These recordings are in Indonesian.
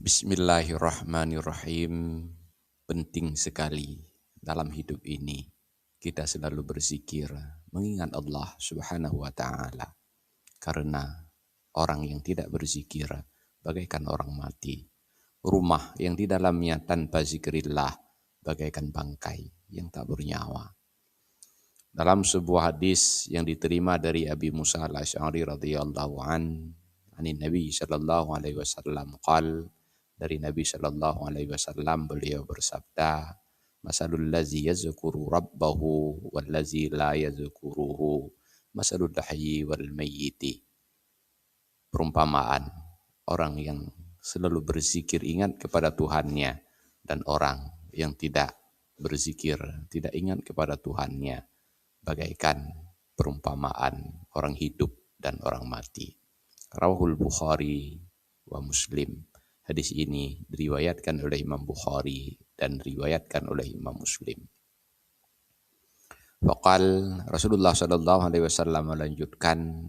Bismillahirrahmanirrahim. Penting sekali dalam hidup ini kita selalu berzikir, mengingat Allah Subhanahu wa taala. Karena orang yang tidak berzikir bagaikan orang mati. Rumah yang di dalamnya tanpa zikrillah bagaikan bangkai yang tak bernyawa. Dalam sebuah hadis yang diterima dari Abi Musa al-Asy'ari radhiyallahu anin Nabi sallallahu alaihi wasallam qala, dari Nabi sallallahu alaihi wasallam beliau bersabda, masalul ladzi yazkuru rabbahu wal ladzi la yazkuruhu masalul hayyi wal mayyiti. Perumpamaan orang yang selalu berzikir ingat kepada Tuhannya dan orang yang tidak berzikir, tidak ingat kepada Tuhannya, bagaikan perumpamaan orang hidup dan orang mati. Rawahul Bukhari wa Muslim. Hadis ini diriwayatkan oleh Imam Bukhari dan diriwayatkan oleh Imam Muslim. Faqal Rasulullah sallallahu alaihi wasallam melanjutkan,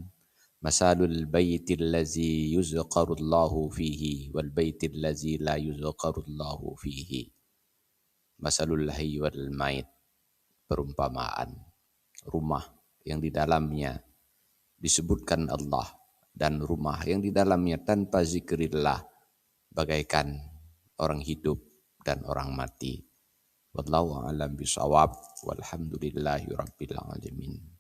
masalul baitil ladzi yuzkarullahu fihi wal baitil ladzi la yuzkarullahu fihi. Masalul hayy wal mayit. Perumpamaan rumah yang di dalamnya disebutkan Allah dan rumah yang di dalamnya tanpa zikrillah bagaikan orang hidup dan orang mati. Wallahu a'lam bishawab. Walhamdulillahi rabbil alamin.